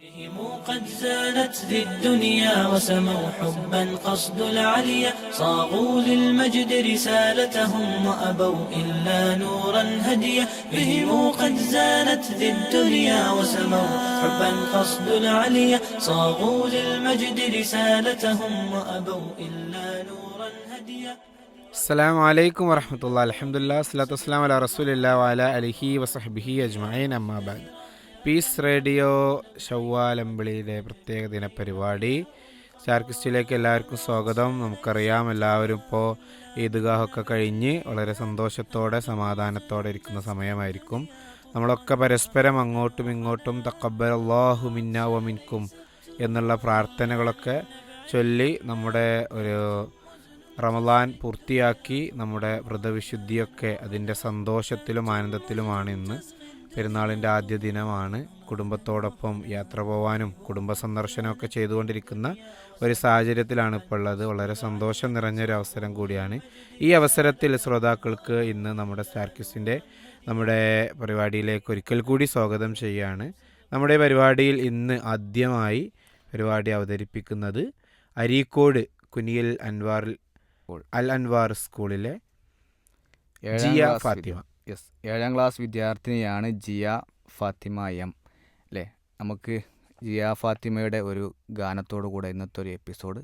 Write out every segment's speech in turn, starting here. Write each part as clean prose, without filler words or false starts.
بهم قد زانت ذي الدنيا وسموا حبا قصد العليا صاغوا للمجد رسالتهم وأبوا إلا نورا هديا بهم قد زانت ذي الدنيا وسموا حبا قصد العليا صاغوا للمجد رسالتهم وأبوا إلا نورا هديا. അസ്സലാമു അലൈക്കും വറഹ്മത്തുള്ളാഹി അൽഹംദുലില്ലാഹി സ്വല്ലല്ലാഹു വസ്സലാമു അലാ റസൂലില്ലാഹി വഅലാ അലിഹി വസഹ്ബിഹി അജ്മഈൻ അമ്മാ ബഅദ്. പീസ് റേഡിയോ ശവ്വാൽ അമ്പിളിയിലെ പ്രത്യേക ദിനപരിപാടി സ്റ്റാർക്കിസ്റ്റിലേക്ക് എല്ലാവർക്കും സ്വാഗതം. നമുക്കറിയാം, എല്ലാവരും ഇപ്പോൾ ഈദ്ഗാഹൊക്കെ കഴിഞ്ഞ് വളരെ സന്തോഷത്തോടെ സമാധാനത്തോടെ ഇരിക്കുന്ന സമയമായിരിക്കും. നമ്മളൊക്കെ പരസ്പരം അങ്ങോട്ടും ഇങ്ങോട്ടും തഖബ്ബലല്ലാഹു മിന്നാ വ മിൻകും എന്നുള്ള പ്രാർത്ഥനകളൊക്കെ ചൊല്ലി നമ്മുടെ ഒരു റമദാൻ പൂർത്തിയാക്കി നമ്മുടെ വ്രതവിശുദ്ധിയൊക്കെ അതിൻ്റെ സന്തോഷത്തിലും ആനന്ദത്തിലുമാണ്. ഇന്ന് പെരുന്നാളിൻ്റെ ആദ്യ ദിനമാണ്. കുടുംബത്തോടൊപ്പം യാത്ര പോകാനും കുടുംബ സന്ദർശനമൊക്കെ ചെയ്തുകൊണ്ടിരിക്കുന്ന ഒരു സാഹചര്യത്തിലാണ് ഇപ്പോൾ ഉള്ളത്. വളരെ സന്തോഷം നിറഞ്ഞൊരു അവസരം കൂടിയാണ്. ഈ അവസരത്തിൽ ശ്രോതാക്കൾക്ക് ഇന്ന് നമ്മുടെ സ്റ്റാർക്കിസിൻ്റെ നമ്മുടെ പരിപാടിയിലേക്ക് ഒരിക്കൽ കൂടി സ്വാഗതം ചെയ്യുകയാണ്. നമ്മുടെ പരിപാടിയിൽ ഇന്ന് ആദ്യമായി പരിപാടി അവതരിപ്പിക്കുന്നത് അരീക്കോട് കുനിയിൽ അൽ അൻവാർ സ്കൂളിലെ ജിയ ഫാത്തിമ. യെസ്, 7ാം ക്ലാസ് വിദ്യാർത്ഥിനിയാണ് ജിയ ഫാത്തിമ എം. അല്ലേ, നമുക്ക് ജിയ ഫാത്തിമയുടെ ഒരു ഗാനത്തോടു കൂടെ ഇന്നത്തെ ഒരു എപ്പിസോഡ്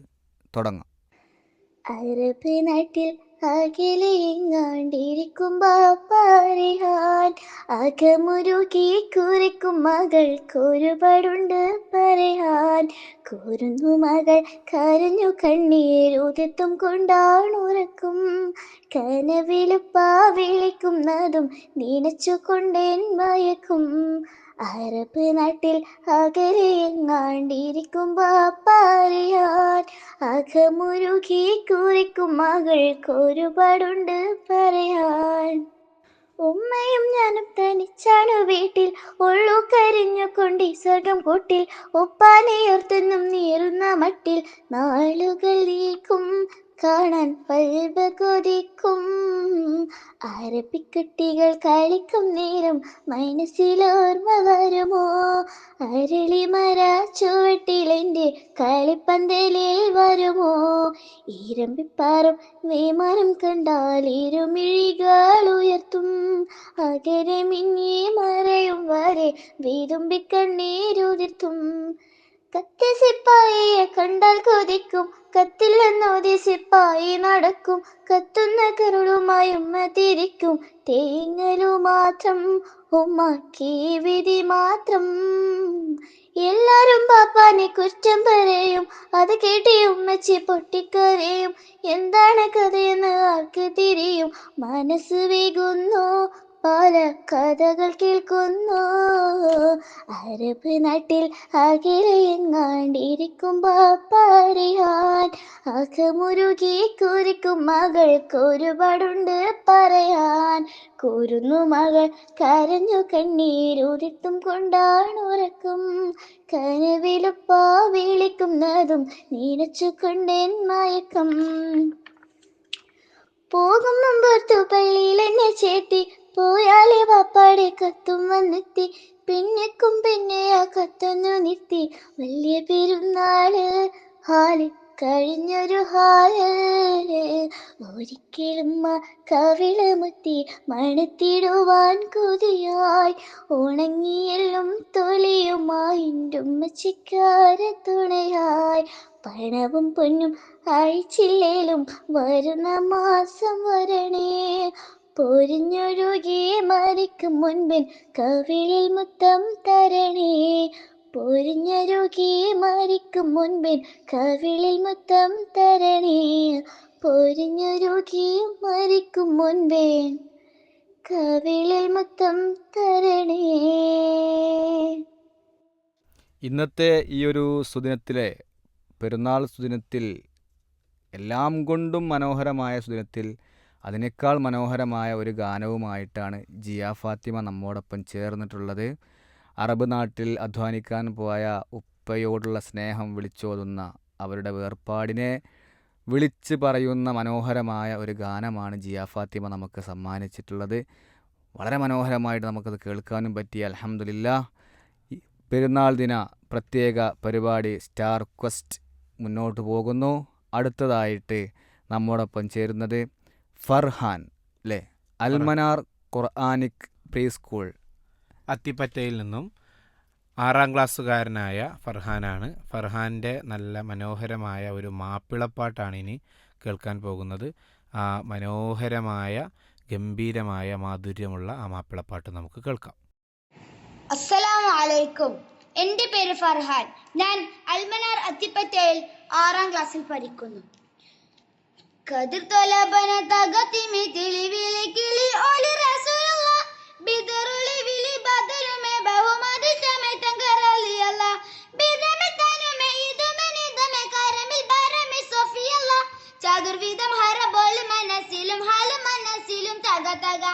തുടങ്ങാം. അറബ് നാട്ടിൽ അകലെ എങ്ങാണ്ടിരിക്കും ബാപ്പാരിഹാൻ അകമുരുകി കുറിക്കും മകൾക്കൊരുപാടുണ്ട് പറയാൻ. കൂരുന്നു മകൾ കരഞ്ഞു കണ്ണീരുതിർത്തും കൊണ്ടാണുറക്കും കനവിലുപ്പാ വിളിക്കുന്നതും നനച്ചു കൊണ്ടേൻ മയക്കും. അറബ് നാട്ടിൽ അകലെ എങ്ങാണ്ടിരിക്കും ബാപ്പാരിയാൻ അകമുരുകി കുറിക്കും മകൾക്കൊരുപാടുണ്ട് പറയാൻ. ഉമ്മയും ഞാനും തനിച്ചാണു വീട്ടിൽ ഉള്ളു കരിഞ്ഞുകൊണ്ടി സ്വർഗം കൂട്ടിൽ ഒപ്പാനയോർത്തെന്നും നീറുന്ന മട്ടിൽ നാളുകൾ നീക്കും കാണാൻ പൽബ് കൊതിക്കും. അരപ്പിക്കുട്ടികൾ കളിക്കും നേരം മനസ്സിലോർമ്മ വരുമോ? അരളിമര ചുവട്ടിലെൻ്റെ കളിപ്പന്തലിൽ വരുമോ? ഈരമ്പിപ്പാറും വിമാനം കണ്ടാൽ ഇരുമിഴികൾ ഉയർത്തും അകരെ മിന്നി മറയും വരെ വീതുമ്പിക്കണ്ണീരുതിർത്തും. കത്തി സിപ്പായിയെ കണ്ടാൽ കൊതിക്കും കത്തിൽ നിന്നോതി സിപ്പായി നടക്കും കത്തുന്ന കരുളുമായി ഉമ്മ തിരിക്കും തേങ്ങലു മാത്രം ഉമ്മാക്കി വിധി മാത്രം. എല്ലാരും പാപ്പാനെ കുറ്റം പറയും അത് കേട്ടി ഉമ്മച്ചി പൊട്ടിക്കരയും. എന്താണ് കഥയെന്ന് ആർക്ക് തിരിയും? മനസ്സ് വേകുന്നു പല കഥകൾ കേൾക്കുന്നു. അറബ് നാട്ടിൽ അകലെ എങ്ങാണ്ടിരിക്കും ബാപ്പാരിയാൻ അകമുരുകി കുറിക്കും മകൾക്കൊരുപാടുണ്ട് പറയാൻ. കൂരുന്നു മകൾ കരഞ്ഞു കണ്ണീരുതിർത്തും കൊണ്ടാണുറക്കും കനവിലുപ്പാ വിളിക്കുന്നതും നനച്ചു കൊണ്ടേൻ മയക്കം. പോകും മുമ്പർത്തു പള്ളിയിൽ എന്നെ ചേട്ടി പോയാലേ വാപ്പാടെ കത്തും വന്നെത്തി. പിന്നെക്കും പിന്നെ ആ കത്തൊന്നു നിർത്തി വലിയ പെരുന്നാള് ഹാല് കഴിഞ്ഞൊരു ഹാല്. ഒരിക്കലും കവിള് മുത്തി മണത്തിടുവാൻ കൊതിയായി ഉണങ്ങിയെല്ലും തൊലിയുമായി ഉമ്മച്ചിക്കാര തുണയായി. പണവും പൊന്നും അഴിച്ചില്ലേലും വരുന്ന മാസം വരണേ പൊരിഞ്ഞൊരുകി മരിക്കും മുൻപിൻ കവിളിൽ മുത്തം തരണേ. പൊരിഞ്ഞൊരുകി മരിക്കും മുൻപിൻ കവിളിൽ മുത്തം തരണേ. പൊരിഞ്ഞൊരുകി മരിക്കും മുൻപിൻ കവിളിൽ മുത്തം തരണേ. ഇന്നത്തെ ഈ ഒരു സുദിനത്തിലെ പെരുന്നാൾ സുദിനത്തിൽ എല്ലാം കൊണ്ടും മനോഹരമായ സുദിനത്തിൽ അതിനേക്കാൾ മനോഹരമായ ഒരു ഗാനവുമായിട്ടാണ് ജിയ ഫാത്തിമ നമ്മോടൊപ്പം ചേർന്നിട്ടുള്ളത്. അറബ് നാട്ടിൽ അധ്വാനിക്കാൻ പോയ ഉപ്പയോടുള്ള സ്നേഹം വിളിച്ചോതുന്ന അവരുടെ വേർപാടിനെ വിളിച്ച് പറയുന്ന മനോഹരമായ ഒരു ഗാനമാണ് ജിയ ഫാത്തിമ നമുക്ക് സമ്മാനിച്ചിട്ടുള്ളത്. വളരെ മനോഹരമായിട്ട് നമുക്കത് കേൾക്കാനും പറ്റി. അൽഹംദുലില്ലാ, പെരുന്നാൾ ദിന പ്രത്യേക പരിപാടി സ്റ്റാർ ക്വസ്റ്റ് മുന്നോട്ട് പോകുന്നു. അടുത്തതായിട്ട് നമ്മോടൊപ്പം ചേരുന്നത് ഫർഹാൻ അല്ലേ, അൽമനാർ ഖുർആനിക് പ്രീ സ്കൂൾ അത്തിപ്പറ്റയിൽ നിന്നും 6ാം ക്ലാസ്സുകാരനായ ഫർഹാനാണ്. ഫർഹാൻ്റെ നല്ല മനോഹരമായ ഒരു മാപ്പിളപ്പാട്ടാണ് ഇനി കേൾക്കാൻ പോകുന്നത്. ആ മനോഹരമായ ഗംഭീരമായ മാധുര്യമുള്ള ആ മാപ്പിളപ്പാട്ട് നമുക്ക് കേൾക്കാം. അസ്സലാമു അലൈക്കും. എൻ്റെ പേര് ഫർഹാൻ. ഞാൻ അൽമനാർ അത്തിപ്പറ്റയിൽ 6ാം ക്ലാസ്സിൽ പഠിക്കുന്നു. കതിർ തൊലബന തകതിമി തിലിവിലി കിളി ഓലി റസൂലുള്ള ബിദറുളി വിളി ബദലുമേ ബഹുമതി സമേ തങ്കറലിയല്ല ബിദമേ തനുമേ ഇദമേ നിദമേ കരമിൽ ബരമി സഫിയല്ല ചതുർവിധം ഹര ബോൾ മനസ്സിലും ഹാൽ മനസ്സിലും തക തക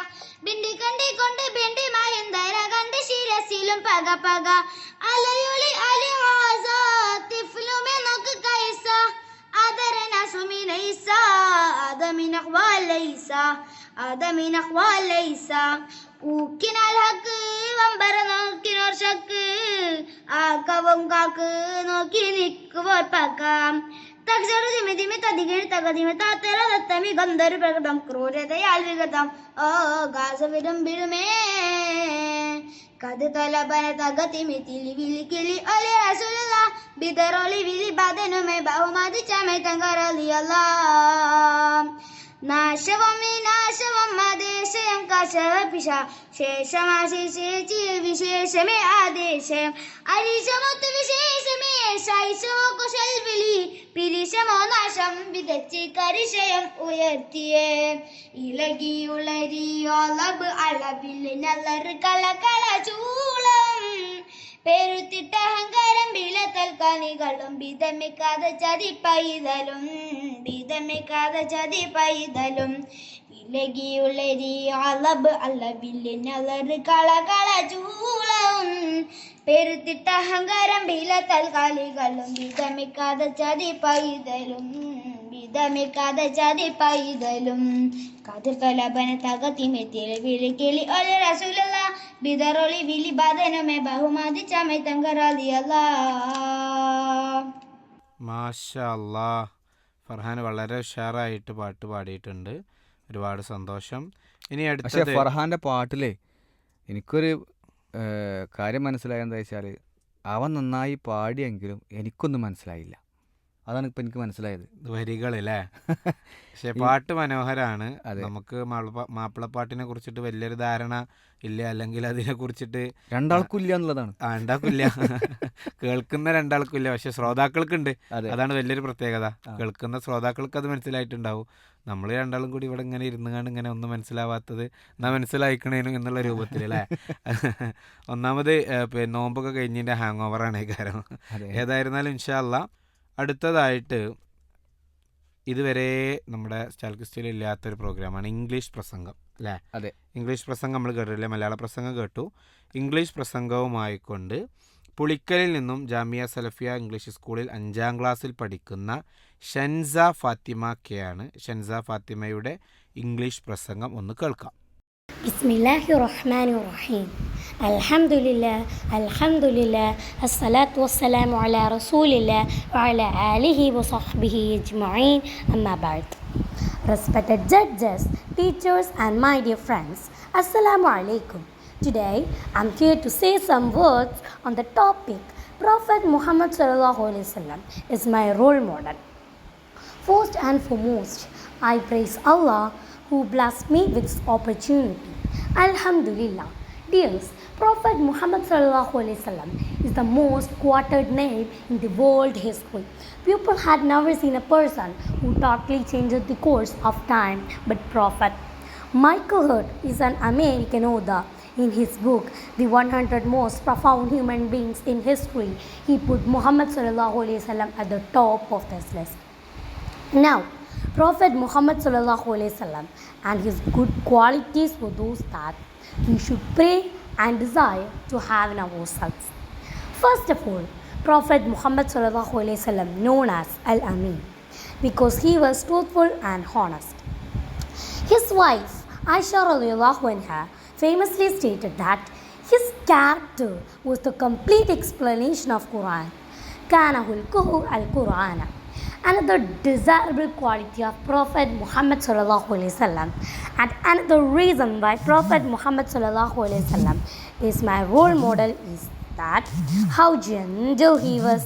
ബിണ്ടി കണ്ടി കൊണ്ട് ബിണ്ടി മഹിന്ദര കണ്ടി ശിരസിലും പക പക അലയുളി അലി ആസ തിഫ്ലുമേ നോക്ക് കൈസ ആദരന സുമിനൈസ ആദമിന ഖ്വാലൈസ ആദമിന ഖ്വാലൈസ ഊക്കിനാൽ ഹക്ക് വമ്പര നോക്കിനോർ ഷക്ക് ആക്കവും കാക്ക് നോക്കി നിൽക്കുവോർ പക്കാം തക്ഷരു ദിമി ദിമി തതികിഴി തകതിമി താത്തര തത്തമി ഗന്ധരു പ്രകടം ക്രൂരതയാൽ വിഗതം ഓ ഗാസവിടംബിടുമേ കത് തലബന തകതിമി തിലിവിലി കിളി ഒലി റസൂലുള്ള ബിദറൊളി വിളി ബദനുമേ ബഹുമതി ചമേ തങ്കറലിയല്ല നാശവും വിനാശവും ആദേശയം കശപിശ ശേഷമാശേഷിയ വിശേഷമേ ആദേശം അരിശമൊത്ത് വിശേഷമേ ശൈശവോ കുശൽ വിളി പിരിശമോ നാശം വിതച്ച് കരിശയം ഉയർത്തിയേ ഇളകിയുളരിയോളബ് അളവിൽ നല്ലർ കളകള ചൂളം പെരുത്തിട്ട അഹങ്കാരം ബിലത്തൽ കണികളും ബിതമിക്കാതെ ചതി പൈതലും ബിതമിക്കാതെ ചതി പൈതലും ഇലകിയുളരി അളബ് അളവിൽ നല്ലർ കളകള ചൂളം പെരുത്തിട്ട അഹങ്കാരം ബിലത്തൽ കളികളും ബിതമിക്കാതെ ചതി പൈതലും ബിതമിക്കാതെ ചതി പൈതലും കതിർ തൊലബന തകതിമെത്തിലെ വിളിക്കിളി ഒലി റസൂലുള്ള ബിദറൊളി വിളി ബദനുമേ ബഹുമതി ചമേ തങ്കറലിയല്ല. മാഷാ അല്ലാ, ഫർഹാൻ വളരെ ഉഷാറായിട്ട് പാട്ട് പാടിയിട്ടുണ്ട്. ഒരുപാട് സന്തോഷം. ഇനി പക്ഷേ അടുത്തത് ഫർഹാൻ്റെ പാട്ടിലേ എനിക്കൊരു കാര്യം മനസ്സിലായെന്താ വെച്ചാൽ അവൻ നന്നായി പാടിയെങ്കിലും എനിക്കൊന്നും മനസ്സിലായില്ല. അതാണ് ഇപ്പം എനിക്ക് മനസ്സിലായത്. വരികളല്ലേ, പക്ഷെ പാട്ട് മനോഹരാണ്. അതെ. നമുക്ക് മാപ്പിളപ്പാട്ടിനെ കുറിച്ചിട്ട് വലിയൊരു ധാരണ ഇല്ല, അല്ലെങ്കിൽ അതിനെ കുറിച്ചിട്ട് രണ്ടാൾക്കും ഇല്ല എന്നുള്ളതാണ്. ഉണ്ടാക്കില്ല, കേൾക്കുന്ന രണ്ടാൾക്കും ഇല്ല, പക്ഷെ ശ്രോതാക്കൾക്കുണ്ട്. അതെ. അതാണ് വലിയൊരു പ്രത്യേകത. കേൾക്കുന്ന ശ്രോതാക്കൾക്ക് അത് മനസ്സിലായിട്ടുണ്ടാവും. നമ്മൾ രണ്ടാളും കൂടി ഇവിടെ ഇങ്ങനെ ഇരുന്നുകൊണ്ട് ഇങ്ങനെ ഒന്നും മനസ്സിലാവാത്തത് എന്നാ മനസ്സിലായിക്കണേനു എന്നുള്ള രൂപത്തിൽ അല്ലേ. ഒന്നാമത് നോമ്പൊക്കെ കഴിഞ്ഞതിൻ്റെ ഹാങ് ഓവറാണ് ഈ കാര്യം. അതെ. ഏതായിരുന്നാലും ഇൻഷാ അല്ലാ അടുത്തതായിട്ട് ഇതുവരെ നമ്മുടെ സ്റ്റാൽ ക്രിസ്റ്റിൽ ഇല്ലാത്തൊരു പ്രോഗ്രാമാണ് ഇംഗ്ലീഷ് പ്രസംഗം അല്ലേ. അതെ. ഇംഗ്ലീഷ് പ്രസംഗം നമ്മൾ കേട്ടില്ലേ, മലയാള പ്രസംഗം കേട്ടു. ഇംഗ്ലീഷ് പ്രസംഗവുമായിക്കൊണ്ട് പുളിക്കലിൽ നിന്നും ജാമിയ സലഫിയ ഇംഗ്ലീഷ് സ്കൂളിൽ 5ാം ക്ലാസ്സിൽ പഠിക്കുന്ന ഷൻസ ഫാത്തിമ കെ ആണ്. ഷൻസ ഫാത്തിമയുടെ ഇംഗ്ലീഷ് പ്രസംഗം ഒന്ന് കേൾക്കാം. ബിസ്മില്ലാഹിർ റഹ്മാനിർ റഹീം. അൽഹംദുലില്ലാ അസ്സലാത്തു വസ്സലാമു അലാ റസൂലില്ലാ വഅലാ ആലിഹി വസഹ്ബിഹി അജ്മഈൻ അമ്മാ ബഅദ്. Respected judges, teachers and my dear friends, Assalamu alaikum. Today I'm here to say some words on the topic Prophet Muhammad sallallahu alaihi wasallam is my role model. First and foremost, I praise Allah who blessed me with this opportunity. Alhamdulillah. Dears, Prophet Muhammad sallallahu alaihi wasallam is the most quoted name in the world history. People had never seen a person who totally changed the course of time but Prophet. Michael Hurt is an American author. In his book, The 100 Most Profound Human Beings in History, he put Muhammad sallallahu alaihi wasallam at the top of this list. Now, Prophet Muhammad sallallahu alaihi wasallam and his good qualities were those that we should pray and desire to have in ourselves. First of all, Prophet Muhammad sallallahu alaihi wasallam known as Al-Amin because he was truthful and honest. His wife Aisha radhiyallahu anha famously stated that his character was the complete explanation of Quran. كان خلقه القرآن. Another desirable quality of Prophet Muhammad sallallahu alaihi wasallam, and another reason why Prophet Muhammad sallallahu alaihi wasallam is my role model, is that how gentle he was,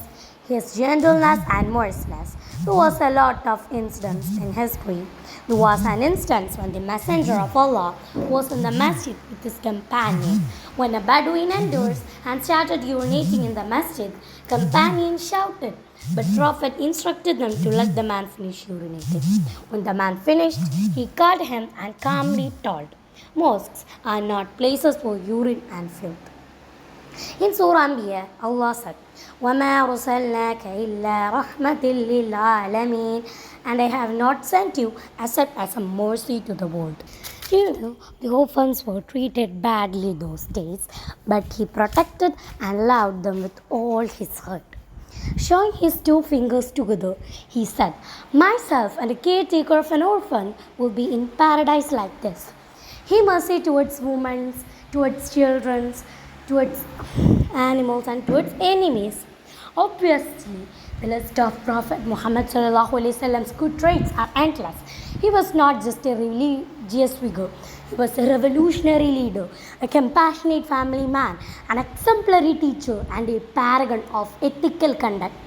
his gentleness and merciless. There was a lot of incidents in history. There was an instance when the messenger of Allah was in the masjid with his companion. When a Bedouin entered and started urinating in the masjid, companion shouted, but Prophet instructed them to let the man finish urinating. When the man finished, he called him and calmly told, mosques are not places for urine and filth. In Surah Anbiya, Allah said, وَمَا أَرْسَلْنَاكَ إِلَّا رَحْمَةً لِلْعَالَمِينَ, and I have not sent you except as a mercy to the world. You know, the orphans were treated badly those days, but he protected and loved them with all his heart. Showing his 2 fingers together, he said, myself and a caretaker of an orphan will be in paradise like this. He mercy towards women, towards children, towards animals, and towards enemies. Obviously, the list of Prophet Muhammad sallallahu alaihi wasallam's good traits are endless. He was not just a religious figure. He was a revolutionary leader, a compassionate family man, an exemplary teacher, and a paragon of ethical conduct,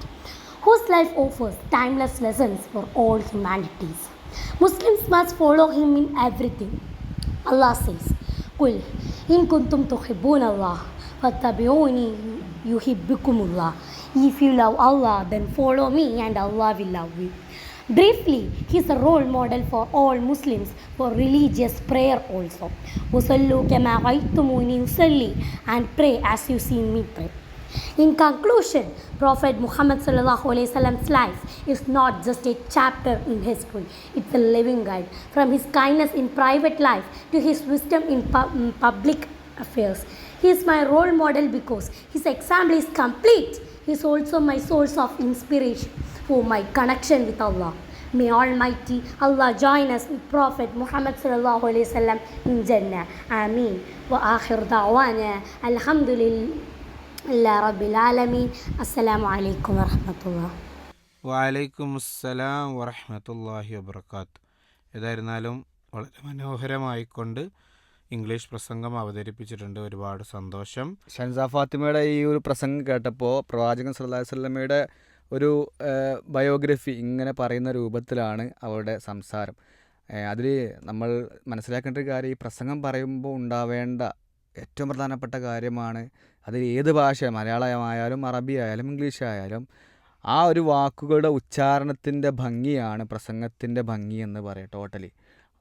whose life offers timeless lessons for all humanities. Muslims must follow him in everything. Allah says, قُلْ إِن كُنْتُمْ تُحِبُّونَ اللَّهَ فَاتَّبِعُونِي يُحِبِّكُمُ اللَّهُ. If you love Allah, then follow me and Allah will love you. Briefly, he is a role model for all Muslims for religious prayer also. وَصَلُّوا كَمَا رَأَيْتُمُونِي أُصَلِّي, and pray as you see me pray. In conclusion, Prophet Muhammad sallallahu alaihi wasallam's life is not just a chapter in history, it's a living guide. From his kindness in private life to his wisdom in public affairs, he is my role model because his example is complete. He is also my source of inspiration for my connection with Allah. May Almighty Allah join us with Prophet Muhammad sallallahu alaihi wasallam in Jannah. Ameen. Wa akhir da'wana alhamdulillah rabbil alamin. Assalamu alaikum wa rahmatullah. വലൈക്കും അസ്സലാം വറഹ്മത്തുള്ളാഹി വബറകാത്ത്. ഏതായിരുന്നാലും വളരെ മനോഹരമായിക്കൊണ്ട് English പ്രസംഗം അവതരിപ്പിച്ചിട്ടുണ്ട്. ഒരുപാട് സന്തോഷം. ഷൻസ ഫാത്തിമയുടെ ഈ ഒരു പ്രസംഗം കേട്ടപ്പോൾ പ്രവാചകൻ സല്ലല്ലാഹു അലൈഹി വസല്ലമയുടെ ഒരു ബയോഗ്രഫി ഇങ്ങനെ പറയുന്ന രൂപത്തിലാണ് അവരുടെ സംസാരം. അതിൽ നമ്മൾ മനസ്സിലാക്കേണ്ട ഒരു കാര്യം, ഈ പ്രസംഗം പറയുമ്പോൾ ഉണ്ടാവേണ്ട ഏറ്റവും പ്രധാനപ്പെട്ട കാര്യമാണ് അത് ഏത് ഭാഷ, മലയാളമായാലും അറബി ആയാലും ഇംഗ്ലീഷ് ആയാലും ആ ഒരു വാക്കുകളുടെ ഉച്ചാരണത്തിൻ്റെ ഭംഗിയാണ് പ്രസംഗത്തിൻ്റെ ഭംഗി എന്ന് പറയാം. ടോട്ടലി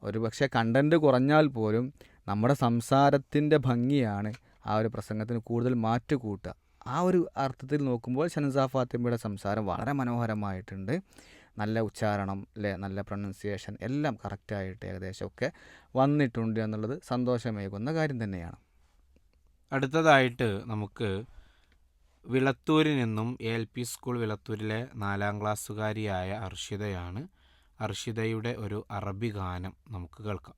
ഒരു പക്ഷേ കണ്ടൻറ്റ് കുറഞ്ഞാൽ പോലും നമ്മുടെ സംസാരത്തിൻ്റെ ഭംഗിയാണ് ആ ഒരു പ്രസംഗത്തിന് കൂടുതൽ മാറ്റ് കൂട്ടുക. ആ ഒരു അർത്ഥത്തിൽ നോക്കുമ്പോൾ ഷൻസ ഫാത്തിമയുടെ സംസാരം വളരെ മനോഹരമായിട്ടുണ്ട്. നല്ല ഉച്ചാരണം അല്ലേ, നല്ല പ്രൊനൗൺസിയേഷൻ എല്ലാം കറക്റ്റായിട്ട് ഏകദേശമൊക്കെ വന്നിട്ടുണ്ട് എന്നുള്ളത് സന്തോഷമേകുന്ന കാര്യം തന്നെയാണ്. അടുത്തതായിട്ട് നമുക്ക് വിളത്തൂരിൽ നിന്നും ALP സ്കൂൾ വിളത്തൂരിലെ 4ാം ക്ലാസ്സുകാരിയായ അർഷിതയാണ്. അർഷിതയുടെ ഒരു അറബി ഗാനം നമുക്ക് കേൾക്കാം.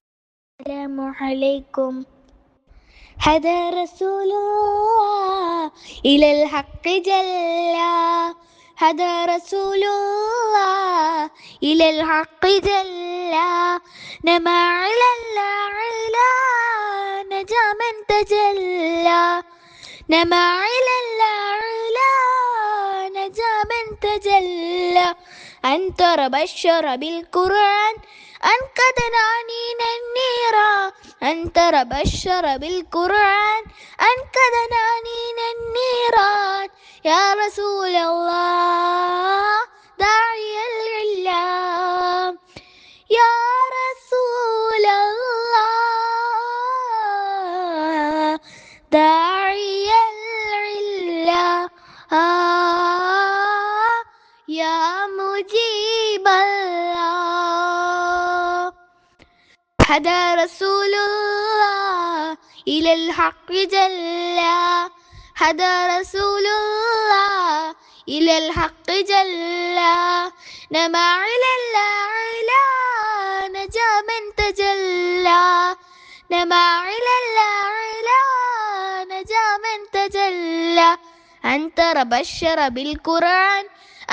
അസ്സലാമു അലൈക്കും. ഹദാ റസൂലുള്ളാഹ് ഇലൽ ഹഖ് ജല്ലാ, ഹദാ റസൂലുള്ളാഹ് ഇലൽ ഹഖ് ജല്ലാ, നമാ ഇലൽ അഅ്ലാ നജാ മൻ തജല്ലാ, നമാ ഇലൽ അഅ്ലാ നജാ മൻ തജല്ലാ, أنت بشر بالقرآن أنقذنا من النيران، أنت بشر بالقرآن أنقذنا من النيران، يا رسول الله داعي الإعلام، يا رسول الله داعي الإعلام، يا مجيب الله. هدى رسول الله إلى الحق جلا، هدى رسول الله إلى الحق جلا، نما إلى الأعلى نجا من تجلى، نما إلى الأعلى نجا من أن تبشر بالقرآن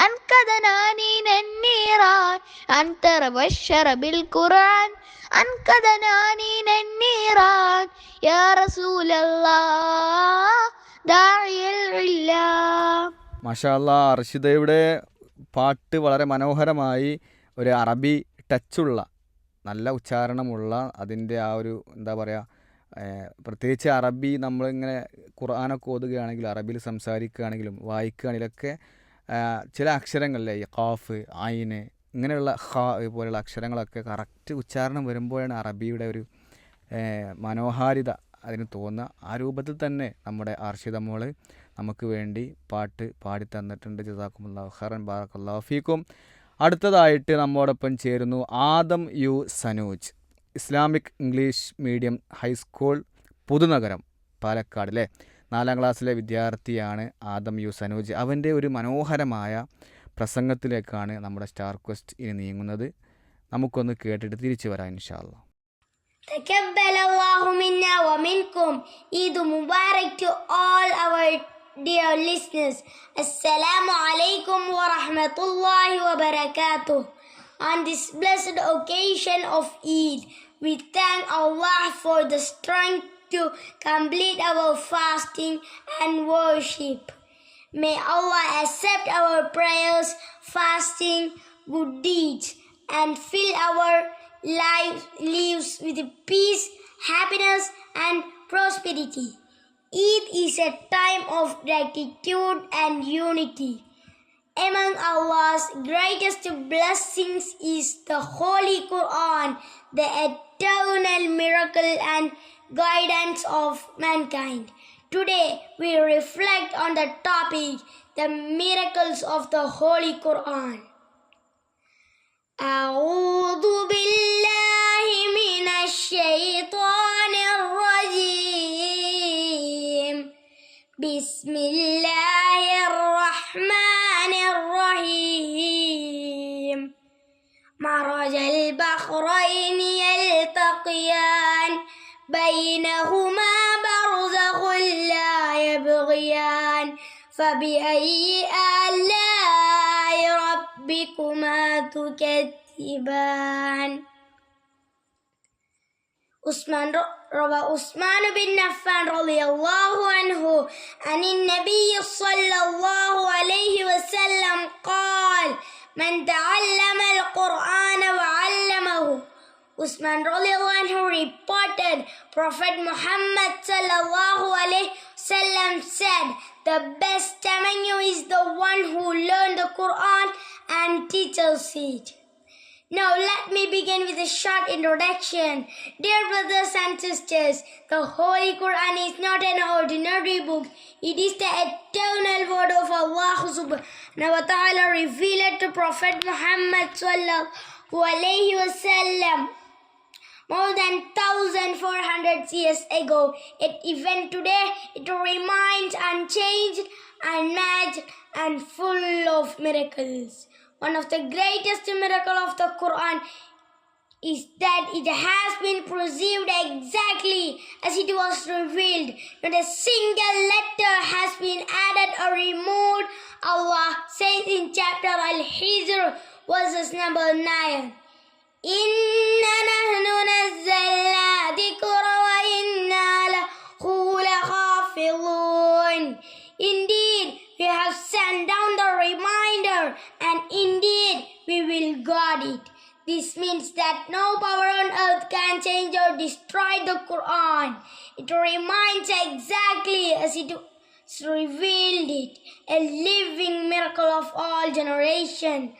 أنقذنا من النيران أن تبشر بالقرآن أنقذنا من النيران يا رسول الله داعي العلام. മാഷാ അല്ലാ, അർഷിദയുടെ പാട്ട് വളരെ മനോഹരമായി ഒരു അറബി ടച്ചുള്ള നല്ല ഉച്ചാരണമുള്ള അതിൻ്റെ ആ ഒരു എന്താ പറയുക, പ്രത്യേകിച്ച് അറബി നമ്മളിങ്ങനെ ഖുർആനൊക്കെ ഓതുകയാണെങ്കിൽ അറബിയിൽ സംസാരിക്കുകയാണെങ്കിലും വായിക്കുകയാണെങ്കിലൊക്കെ ചില അക്ഷരങ്ങളിലെ ഖാഫ് ഐന് ഇങ്ങനെയുള്ള ഖ പോലുള്ള അക്ഷരങ്ങളൊക്കെ കറക്റ്റ് ഉച്ചാരണം വരുമ്പോഴാണ് അറബിയുടെ ഒരു മനോഹാരിത അതിന് തോന്നുക. ആ രൂപത്തിൽ തന്നെ നമ്മുടെ അർഷിദ മോള് നമുക്ക് വേണ്ടി പാട്ട് പാടി തന്നിട്ടുണ്ട്. ജസാക്കുമുല്ലാഹു ഖൈറൻ, ബാറക്കല്ലാഹു ഫീക്കും. അടുത്തതായിട്ട് നമ്മോടൊപ്പം ചേരുന്നു Adam U Sanooj, Islamic English medium high school Puthunagaram Palakkad അല്ലേ, 4ാം ക്ലാസ്സിലെ വിദ്യാർത്ഥിയാണ് ആദം യു സനൂജ്. അവൻ്റെ ഒരു മനോഹരമായ പ്രസംഗത്തിലേക്കാണ് നമ്മുടെ സ്റ്റാർ ക്വസ്റ്റ് ഇനി നീങ്ങുന്നത്. നമുക്കൊന്ന് കേട്ടിട്ട് തിരിച്ചു വരാം ഇൻഷാ അല്ലാഹ്. تقبل الله منا ومنكم. Eid Mubarak to all our dear listeners. Assalamu alaikum wa rahmatullahi wa barakatuh. On this blessed occasion of Eid, we thank Allah for the strength to complete our fasting and worship. May Allah accept our prayers, fasting, good deeds, and fill our lives with peace, happiness, and prosperity. Eid is a time of gratitude and unity. Among Allah's greatest blessings is the Holy Quran, the eternal miracle and guidance of mankind. Today we reflect on the topic, the miracles of the Holy Quran. أعوذ بالله من الشيطان الرجيم. بسم الله الرحمن الرحيم. مرج البحرين يلتقيان بينهما برزخ لا يبغيان فبأي آلاء ربكما تكذبان. روى عثمان بن عفان رضي الله عنه عن النبي صلى الله عليه وسلم قال: من تعلم القرآن وعلمه. Usman radiallahu anhu reported Prophet Muhammad sallallahu alaihi wasallam said, the best among you is the one who learned the Quran and teaches it. Now let me begin with a short introduction. Dear brothers and sisters, the Holy Quran is not an ordinary book. It is the eternal word of Allah subhanahu wa ta'ala revealed to Prophet Muhammad sallallahu alaihi wasallam more than 1400 years ago. Yet even today it remains unchanged, unmatched, and full of miracles. One of the greatest miracles of the Quran is that it has been preserved exactly as it was revealed. Not a single letter has been added or removed. Allah says in chapter Al-Hijr, verses number 9, Inna nahnu nazzalna dhikra wa inna lahu lahafidhun. Indeed, we have sent down the reminder, and indeed we will guard it. This means that no power on earth can change or destroy the Quran. It remains exactly as it revealed it, a living miracle of all generations.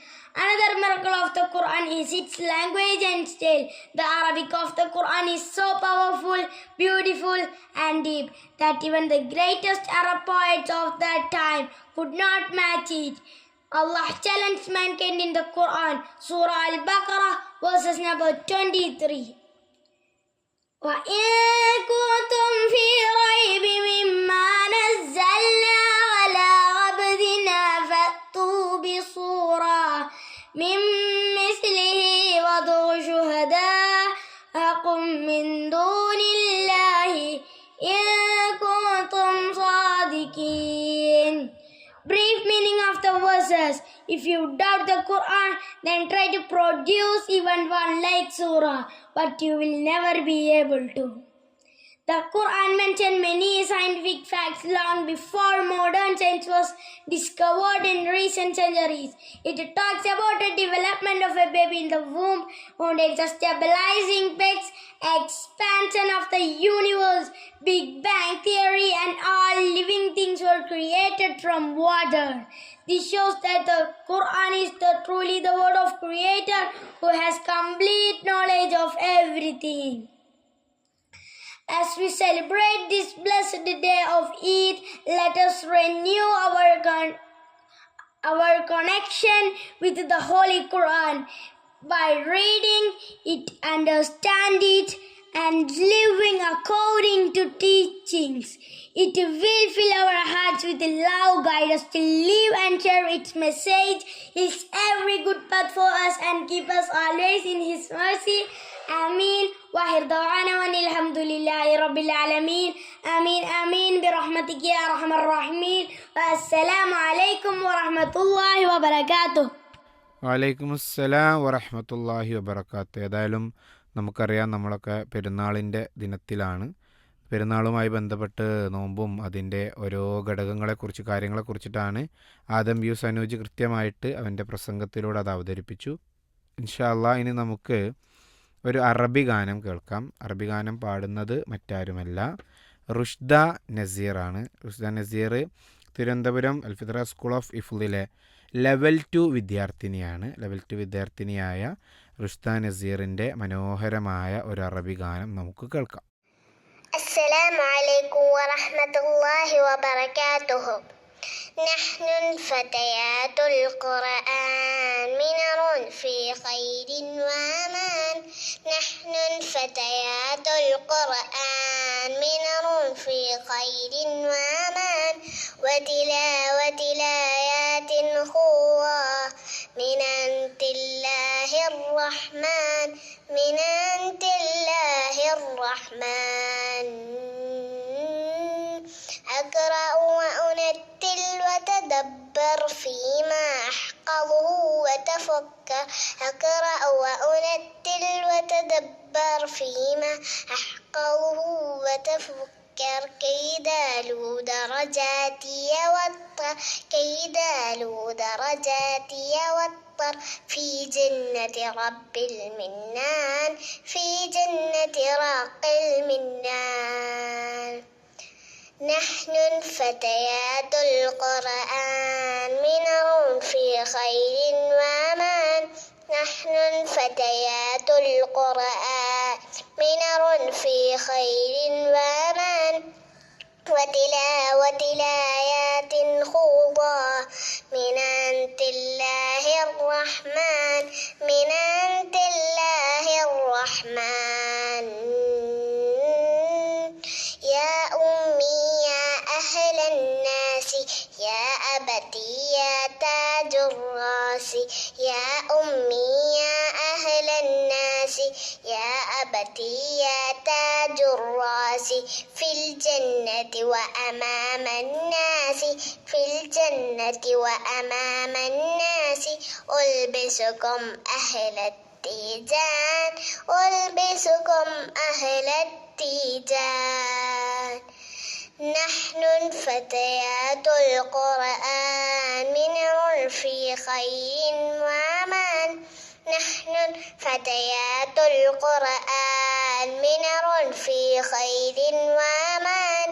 Another miracle of the Quran is its language and style. The Arabic of the Quran is so powerful, beautiful, and deep that even the greatest Arab poets of that time could not match it. Allah challenged mankind in the Quran, Surah Al-Baqarah, verses number 23. وَإِن كُنتُمْ فِي رَيْبٍ مِّمَّا نَزَّلْنَا عَلَىٰ عَبْدِنَا فَأْتُوا بِسُورَةٍ مِّن مِّثْلِهِ وَادْعُوا شُهَدَاءَكُم مِّن دُونِ اللَّهِ إِن كُنتُمْ صَادِقِينَ. brief meaning of the verses. If you doubt the Quran, then try to produce even one like surah, but you will never be able to. The Quran mentioned many scientific facts long before modern science was discovered in recent centuries. It talks about the development of a baby in the womb, the stabilizing peaks, expansion of the universe, Big Bang theory, and all living things were created from water. This shows that the Quran is truly the word of Creator who has complete knowledge of everything. As we celebrate this blessed day of Eid, let us renew our connection with the Holy Quran by reading it, understand it, and living according to teachings. It will fill our hearts with love, guide us to live and share its message, His every good path for us, and keep us always in His mercy. آمين. وآخر دعوانا وأن الحمد لله رب العالمين. آمين آمين برحمتك يا أرحم الراحمين. والسلام عليكم ورحمة الله وبركاته. വലൈക്കും അസ്സലാം വറഹ്മത്തുള്ളാഹി വബറകാത്ത്. ഏതായാലും നമുക്കറിയാം, നമ്മളൊക്കെ പെരുന്നാളിൻ്റെ ദിനത്തിലാണ്. പെരുന്നാളുമായി ബന്ധപ്പെട്ട് നോമ്പും അതിൻ്റെ ഓരോ ഘടകങ്ങളെക്കുറിച്ച് കാര്യങ്ങളെക്കുറിച്ചിട്ടാണ് ആദം യു സനൂജ് കൃത്യമായിട്ട് അവൻ്റെ പ്രസംഗത്തിലൂടെ അത് അവതരിപ്പിച്ചു. ഇൻഷാ അല്ലാ, ഇനി നമുക്ക് ഒരു അറബി ഗാനം കേൾക്കാം. അറബി ഗാനം പാടുന്നത് മറ്റാരുമല്ല, റുഷ്ദ നസീറാണ്. റുഷ്ദ നസീർ തിരുവനന്തപുരം അൽഫിത്ര സ്കൂൾ ഓഫ് ഇഫ്ലിലെ ലെവൽ 2 വിദ്യാർത്ഥിനിയാണ്. ലെവൽ 2 വിദ്യാർത്ഥിനിയായ റുഷ്ദ നസീറിൻ്റെ മനോഹരമായ ഒരു അറബി ഗാനം നമുക്ക് കേൾക്കാം. അസ്സലാമു അലൈക്കും വറഹ്മത്തുള്ളാഹി വബറകാതുഹു. نحن فتيات القرآن منر في خير وأمان. نحن فتيات القرآن منر في خير وأمان. وتلاوة الآيات خوى من أنت الله الرحمن. من أنت الله الرحمن. أقرأ وأنتل وتدبر فيما أحقظه وتفكر. أقرأ وأنتل وتدبر فيما أحقظه وتفكر. كيدالو درجاتي وطر. كيدالو درجاتي وطر. في جنة رب المنان. في جنة راق المنان. نحن فتيات القرآن منر في خير وأمان. نحن فتيات القرآن منر في خير وأمان. وتلاوة الآيات خوضا من أنت الله الرحمن. من أنت الله الرحمن. يا أمي يا أهل الناس يا أبتي يا تاج الراس. يا أمي يا أهل الناس يا أبتي يا تاج الراس. في الجنة وأمام الناس. في الجنة وأمام الناس. ألبسكم أهل التيجان. ألبسكم أهل التيجان. نحن فتيات القرآن منر في خير وأمان. نحن فتيات القرآن منر في خير وأمان.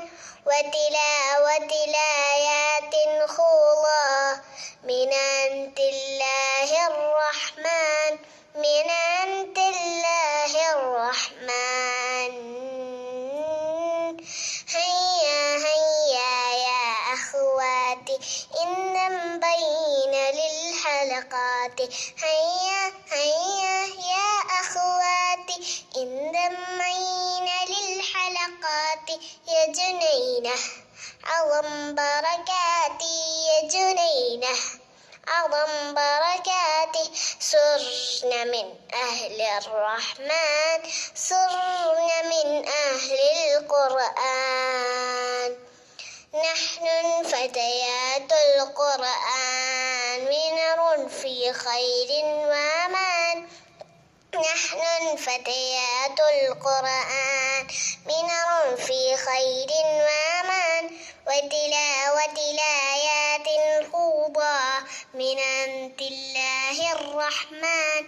وتلاوة الآيات خوضا من أنت الله الرحمن. من أنت الله الرحمن. هيا هيا يا أخواتي إن بين للحلقات. هيا هيا يا أخواتي إن بين للحلقات. يا جنينة أعظم بركاتي. يا جنينة أعظم بركاتي. صرنا من أهل الرحمن. صرنا من أهل القرآن. نحن فتيات القرآن منر في خير وأمان نحن فتيات القرآن منر في خير وأمان وتلاوة الآيات الخوضى من عند الله الرحمن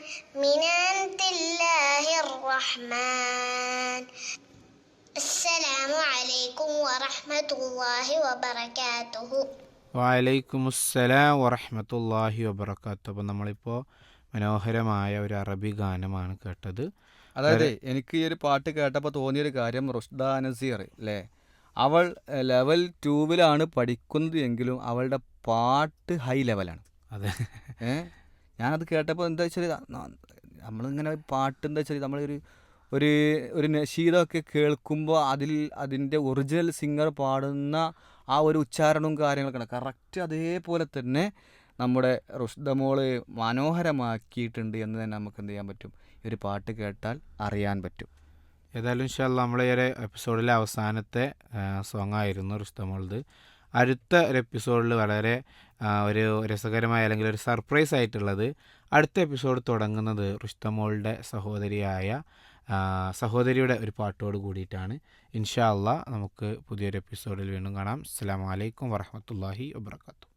من عند الله الرحمن السلام عليكم ورحمة الله وبركاته. വലൈക്കും അസ്സലാം വറഹ്മത്തുള്ളാഹി വബറകാതുഹു. അപ്പോൾ നമ്മളിപ്പോൾ മനോഹരമായ ഒരു അറബി ഗാനമാണ് കേട്ടത്. അതായത് എനിക്ക് ഈ ഒരു പാട്ട് കേട്ടപ്പോൾ തോന്നിയൊരു കാര്യം, റുഷ്ദ നസീർ അല്ലേ, അവൾ ലെവൽ 2-ലാണ് പഠിക്കുന്നത് എങ്കിലും അവളുടെ പാട്ട് ഹൈ ലെവലാണ്. അതെ, ഞാനത് കേട്ടപ്പോൾ എന്താ വെച്ചാൽ നമ്മളിങ്ങനെ പാട്ട് എന്താ വെച്ചാൽ നമ്മളൊരു ഒരു ഒരു നശീദമൊക്കെ കേൾക്കുമ്പോൾ അതിൻ്റെ ഒറിജിനൽ സിംഗർ പാടുന്ന ആ ഒരു ഉച്ചാരണവും കാര്യങ്ങളൊക്കെ കറക്റ്റ് അതേപോലെ തന്നെ നമ്മുടെ റുഷ്ദ മോള് മനോഹരമാക്കിയിട്ടുണ്ട് എന്ന് തന്നെ നമുക്ക് എന്ത് ചെയ്യാൻ പറ്റും, ഈ ഒരു പാട്ട് കേട്ടാൽ അറിയാൻ പറ്റും. ഏതായാലും ഇൻഷാ അല്ലാഹ് നമ്മളെ ഈ ഒരു എപ്പിസോഡിലെ അവസാനത്തെ സോങ് ആയിരുന്നു റുഷ്ദ മോൾത്. അടുത്ത ഒരു എപ്പിസോഡിൽ വളരെ ഒരു രസകരമായ അല്ലെങ്കിൽ ഒരു സർപ്രൈസ് ആയിട്ടുള്ളത്, അടുത്ത എപ്പിസോഡ് തുടങ്ങുന്നത് റുഷ്ദ മോളുടെ സഹോദരിയുടെ ഒരു പാട്ടോട് കൂടിയിട്ടാണ്. ഇൻഷാ അല്ലാഹ് നമുക്ക് പുതിയൊരു എപ്പിസോഡിൽ വീണ്ടും കാണാം. അസ്സലാമു അലൈക്കും വറഹ്മത്തുള്ളാഹി വബറകാതുഹു.